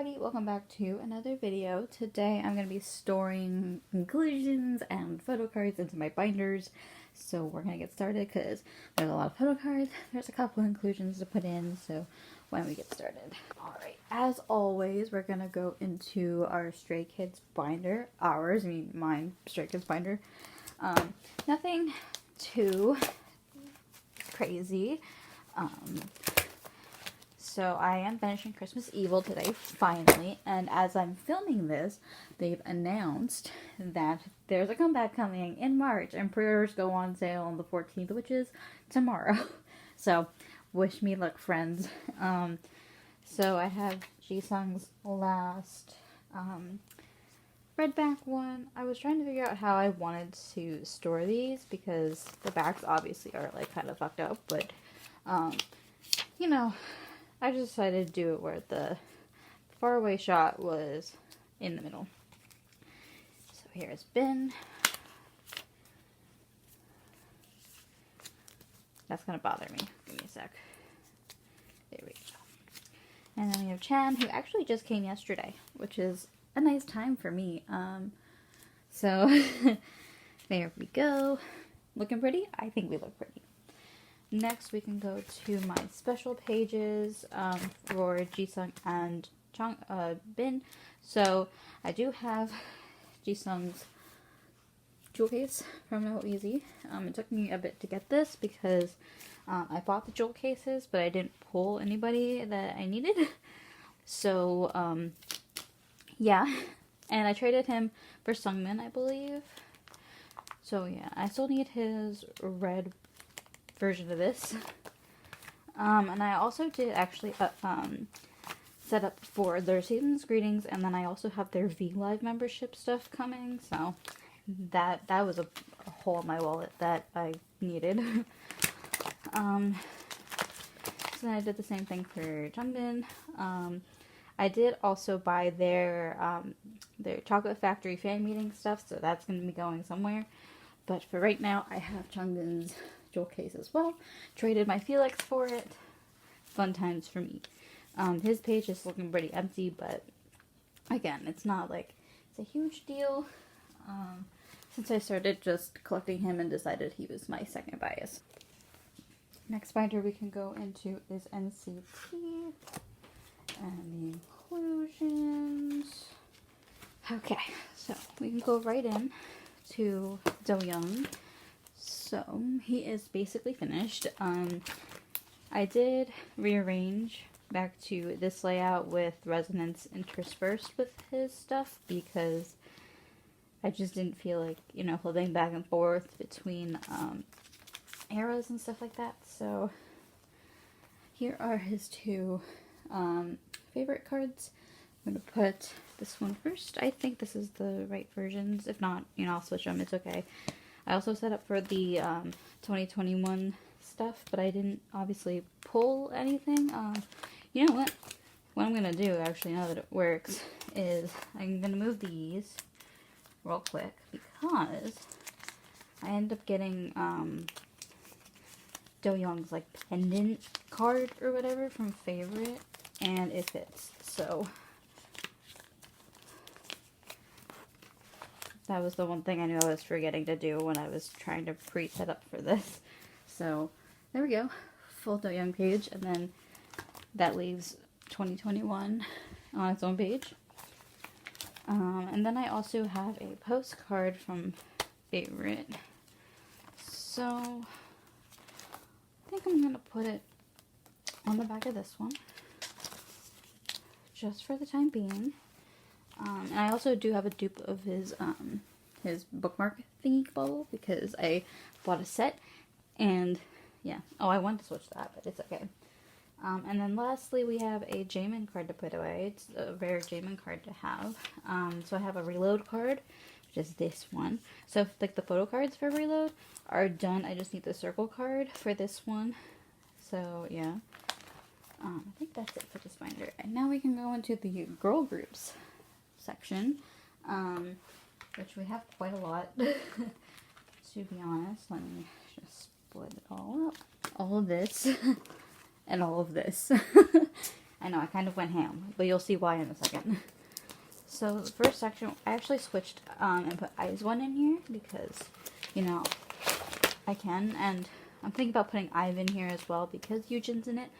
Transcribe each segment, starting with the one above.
everybody, welcome back to another video. Today I'm going to be storing inclusions and photo cards into my binders. So we're going to get started because there's a lot of photo cards, there's a couple inclusions to put in, so why don't we get started. Alright, as always, we're going to go into our Stray Kids binder. Mine, Stray Kids binder. Nothing too crazy. So I am finishing Christmas Evil today, finally, and as I'm filming this, they've announced that there's a comeback coming in March, and pre-orders go on sale on the 14th, which is tomorrow. So, wish me luck, friends. So I have Jisung's last red back one. I was trying to figure out how I wanted to store these, because the backs obviously are, like, kind of fucked up, but, you know, I just decided to do it where the faraway shot was in the middle. So here's Ben. That's gonna bother me. Give me a sec. There we go. And then we have Chan, who actually just came yesterday, which is a nice time for me. So there we go. Looking pretty? I think we look pretty. Next, we can go to my special pages for Jisung and Bin. So, I do have Jisung's jewel case from No Easy. It took me a bit to get this because I bought the jewel cases, but I didn't pull anybody that I needed. So, yeah. And I traded him for Sungmin, I believe. So, yeah. I still need his red version of this. And I also did actually set up for their season's greetings, and then I also have their V-Live membership stuff coming, so that was a hole in my wallet that I needed. So then I did the same thing for Changbin. I did also buy their Chocolate Factory fan meeting stuff, so that's going to be going somewhere. But for right now, I have Changbin's jewel case as well. Traded my Felix for it. Fun times for me. His page is looking pretty empty, but again, it's not like it's a huge deal. Since I started just collecting him and decided he was my second bias. Next binder we can go into is NCT and the inclusions. Okay, so we can go right in to Do Young. So, he is basically finished. I did rearrange back to this layout with resonance interspersed with his stuff because I just didn't feel like, flipping back and forth between eras and stuff like that. So, here are his two favorite cards. I'm going to put this one first. I think this is the right versions. If not, I'll switch them. It's okay. I also set up for the 2021 stuff, but I didn't obviously pull anything. You know what? What I'm going to do, actually, now that it works, is I'm going to move these real quick because I end up getting Do Young's, like, pendant card or whatever from Favorite, and it fits. So that was the one thing I knew I was forgetting to do when I was trying to pre-set up for this. So, there we go. Full Do Young page, and then that leaves 2021 on its own page. And then I also have a postcard from Favorite. So, I think I'm going to put it on the back of this one, just for the time being. And I also do have a dupe of his bookmark thingy bubble because I bought a set, and yeah. Oh, I wanted to switch that, but it's okay. And then lastly, we have a Jaemin card to put away. It's a rare Jaemin card to have. So I have a reload card, which is this one. So if, like, the photo cards for reload are done, I just need the circle card for this one. So yeah. I think that's it for this binder. And now we can go into the girl groups section, which we have quite a lot, to be honest. Let me just split it all up. All of this and all of this. I know, I kind of went ham, but you'll see why in a second. So the first section, I actually switched and put eyes one in here because, you know, I can. And I'm thinking about putting Ivan here as well because Eugen's in it.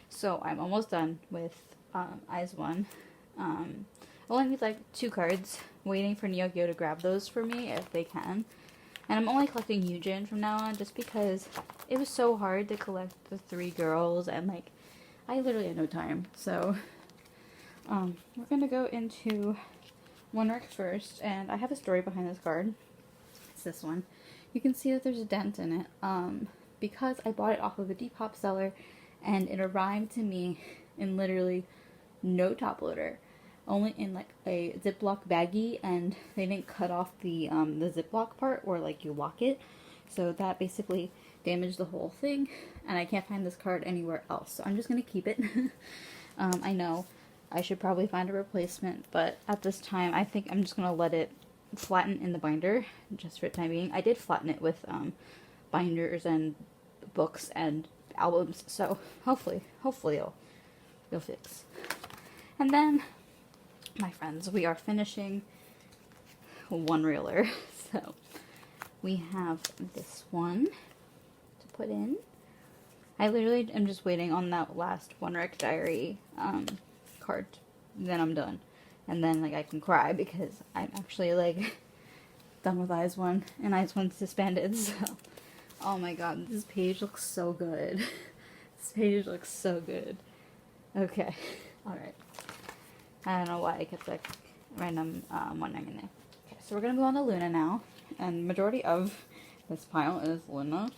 So I'm almost done with eyes one. Only need like 2 cards, waiting for Neo-Gyo to grab those for me if they can. And I'm only collecting Eugen from now on just because it was so hard to collect the 3 girls and like I literally had no time. So we're gonna go into One Rick first, and I have a story behind this card. It's this one. You can see that there's a dent in it because I bought it off of a Depop seller and it arrived to me in literally no top loader, only in like a Ziploc baggie, and they didn't cut off the Ziploc part where like you lock it, so that basically damaged the whole thing, and I can't find this card anywhere else, so I'm just gonna keep it. I know I should probably find a replacement, but at this time I think I'm just gonna let it flatten in the binder just for the time being. I did flatten it with binders and books and albums, so hopefully it'll fix. And then, my friends, we are finishing one reeler. So we have this one to put in. I literally am just waiting on that last One Rick Diary card, then I'm done. And then like I can cry because I'm actually like done with eyes one, and eyes one's suspended. So oh my god, this page looks so good. This page looks so good. Okay, alright. I don't know why I kept like random wondering in there. Okay, so we're gonna go on to Luna now, and majority of this pile is Luna.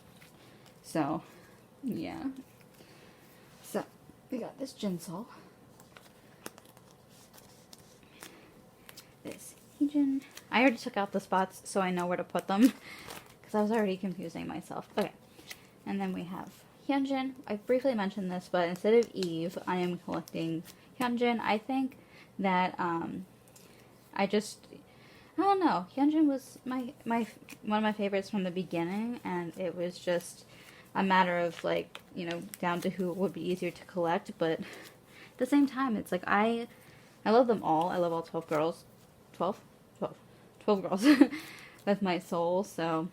So yeah. So we got this Jinsol, this Heejin. I already took out the spots so I know where to put them because I was already confusing myself. Okay, and then we have Hyunjin. I briefly mentioned this, but instead of Eve, I am collecting Hyunjin. I think that I don't know. Hyunjin was my one of my favorites from the beginning, and it was just a matter of like, you know, down to who would be easier to collect. But at the same time, it's like I love them all. I love all 12 girls. 12 girls with my soul. So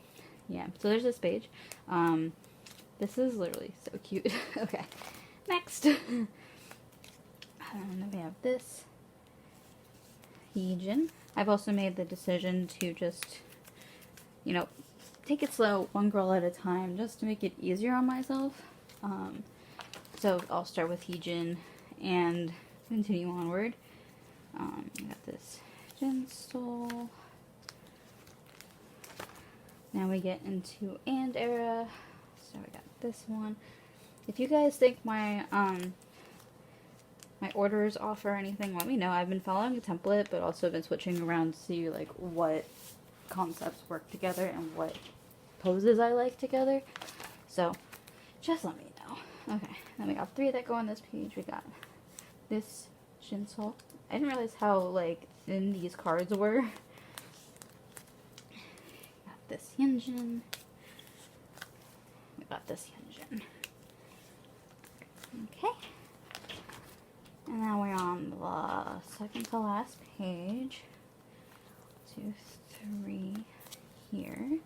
yeah. So there's this page. This is literally so cute. Okay, next. And then we have this Heejin. I've also made the decision to just, you know, take it slow, one girl at a time, just to make it easier on myself. So I'll start with Heejin and continue onward. I got this Jinsol. Now we get into And era. So we got this one. If you guys think my my order is off or anything, let me know. I've been following a template, but also been switching around to see like what concepts work together and what poses I like together. So just let me know. Okay, then we got 3 that go on this page. We got this Jinsol. I didn't realize how like thin these cards were. Got this Hyunjin. We got this Hyunjin. Okay. And now we're on the second to last page. 2, 3 here.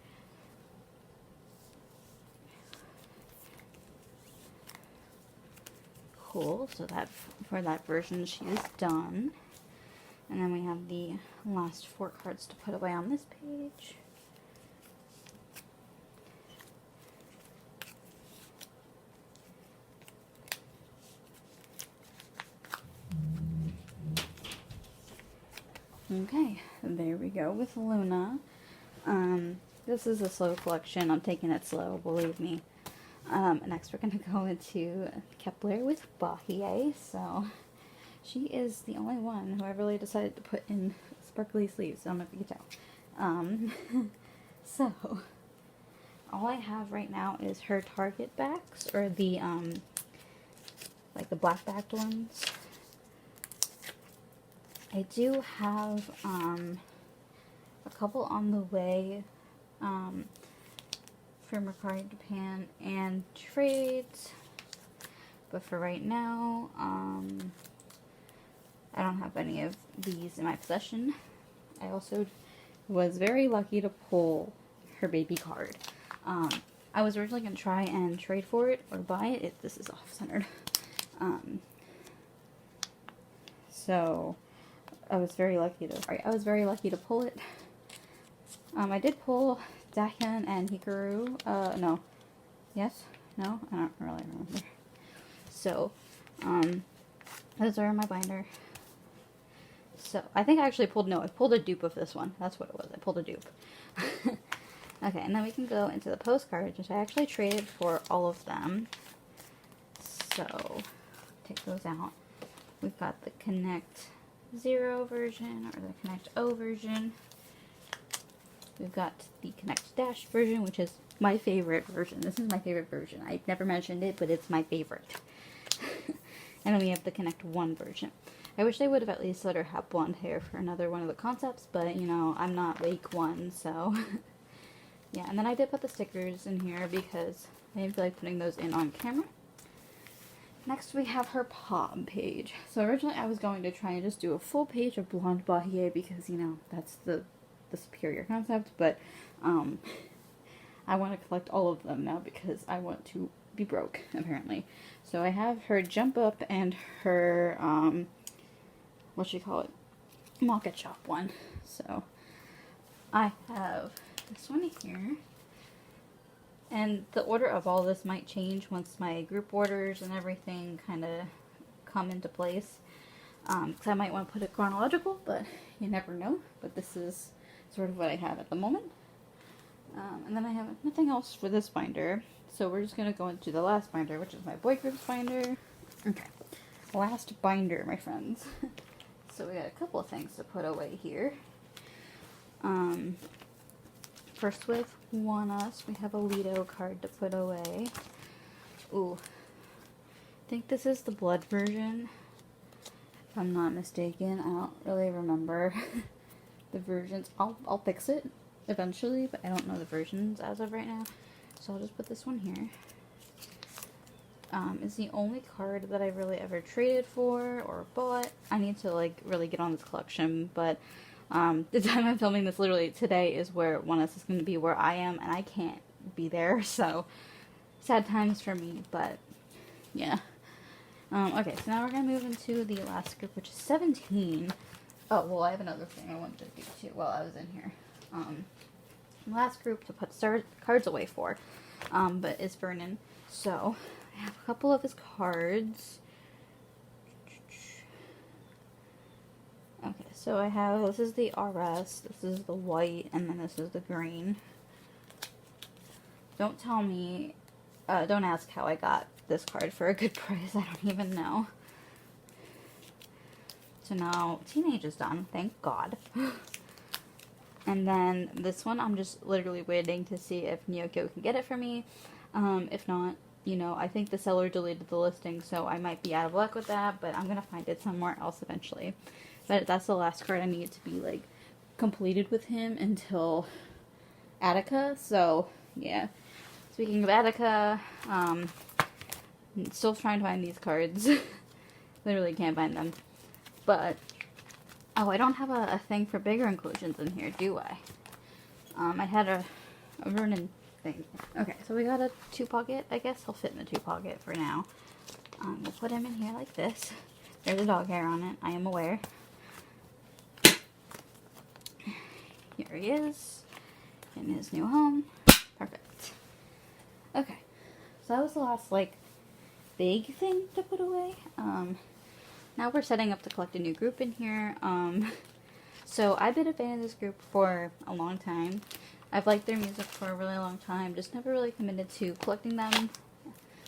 Cool. So that for that version she is done. And then we have the last 4 cards to put away on this page. Okay, there we go with Luna. This is a slow collection. I'm taking it slow, believe me. Next we're going to go into Kepler with Bahie. So she is the only one who I really decided to put in sparkly sleeves. I don't know if you can tell. So all I have right now is her Target backs, or the like the black backed ones. I do have a couple on the way from Mercari Japan and trades. But for right now, I don't have any of these in my possession. I also was very lucky to pull her baby card. I was originally going to try and trade for it or buy it. This is off-centered. So I was very lucky to pull it. I did pull Dakin and Hikaru. No. Yes? No? I don't really remember. So, those are in my binder. So, I think I actually pulled a dupe of this one. That's what it was. I pulled a dupe. Okay, and then we can go into the postcards, which I actually traded for all of them. So, take those out. We've got the Connect 0 version, or the Connect O version. We've got the Connect Dash version, which is my favorite version. This is my favorite version. I've never mentioned it, but it's my favorite. And then we have the Connect 1 version. I wish they would have at least let her have blonde hair for another one of the concepts, but, you know, I'm not Wake 1, so... Yeah, and then I did put the stickers in here because I didn't feel like putting those in on camera. Next we have her palm page. So originally I was going to try and just do a full page of Blonde Bahie because, you know, that's the superior concept, but I want to collect all of them now because I want to be broke, apparently. So I have her Jump Up and her, Market Shop one. So I have this one here. And the order of all this might change once my group orders and everything kind of come into place. Because I might want to put it chronological, but you never know. But this is sort of what I have at the moment. And then I have nothing else for this binder. So we're just going to go into the last binder, which is my boy group's binder. Okay. Last binder, my friends. So we got a couple of things to put away here. First with One Us, we have a Lido card to put away. Ooh. I think this is the blood version. If I'm not mistaken. I don't really remember the versions. I'll fix it eventually, but I don't know the versions as of right now. So I'll just put this one here. It's the only card that I really ever traded for or bought. I need to like really get on this collection, but the time I'm filming this, literally today, is where One Us is going to be where I am, and I can't be there, so sad times for me, but yeah. Okay, so now we're going to move into the last group, which is 17. Oh, well, I have another thing I wanted to do too while I was in here. Last group to put cards away for, but is Vernon. So, I have a couple of his cards. Okay, so I have, this is the RS, this is the white, and then this is the green. Don't tell me, don't ask how I got this card for a good price, I don't even know. So now, Teenage is done, thank God. And then this one, I'm just literally waiting to see if Nyoko can get it for me. If not, you know, I think the seller deleted the listing, so I might be out of luck with that, but I'm going to find it somewhere else eventually. But that's the last card I need to be, like, completed with him until Attica. So, yeah. Speaking of Attica, I'm still trying to find these cards. Literally can't find them. But, oh, I don't have a thing for bigger inclusions in here, do I? I had a Vernon thing. Okay, so we got a 2-pocket. I guess he'll fit in the 2-pocket for now. We'll put him in here like this. There's a dog hair on it, I am aware. Here he is, in his new home. Perfect. Okay, so that was the last, like, big thing to put away. Now we're setting up to collect a new group in here. So I've been a fan of this group for a long time. I've liked their music for a really long time, just never really committed to collecting them.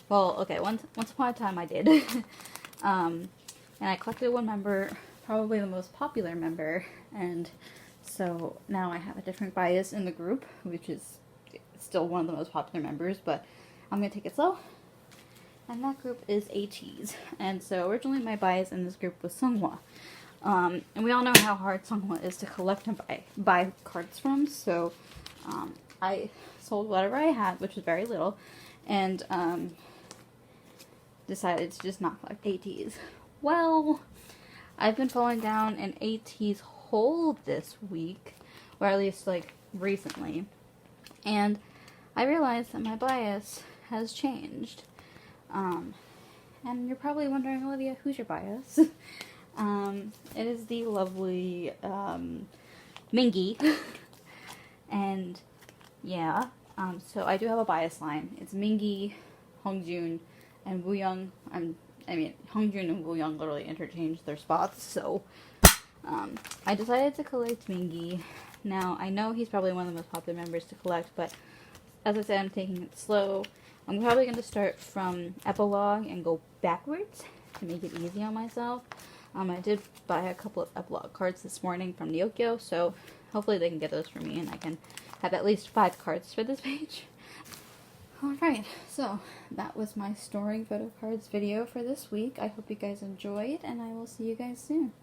Well, okay, once upon a time I did. And I collected one member, probably the most popular member, and so now I have a different bias in the group, which is still one of the most popular members, but I'm going to take it slow. And that group is ATEEZ. And so originally my bias in this group was Seonghwa. And we all know how hard Seonghwa is to collect and buy cards from, so I sold whatever I had, which was very little, and decided to just not collect ATs. Well, I've been falling down an AT's hole this week, or at least like recently, and I realized that my bias has changed. And you're probably wondering, Olivia, who's your bias? It is the lovely Mingy. And yeah, so I do have a bias line. It's Mingy, Hongjoon, and Wooyoung. Hongjoon and Wooyoung literally interchanged their spots, so I decided to collect Mingy. Now, I know he's probably one of the most popular members to collect, but as I said, I'm taking it slow. I'm probably going to start from Epilogue and go backwards to make it easy on myself. I did buy a couple of Epilogue cards this morning from Ryokyo, so hopefully they can get those for me and I can have at least 5 cards for this page. Alright, so that was my storing photo cards video for this week. I hope you guys enjoyed, and I will see you guys soon.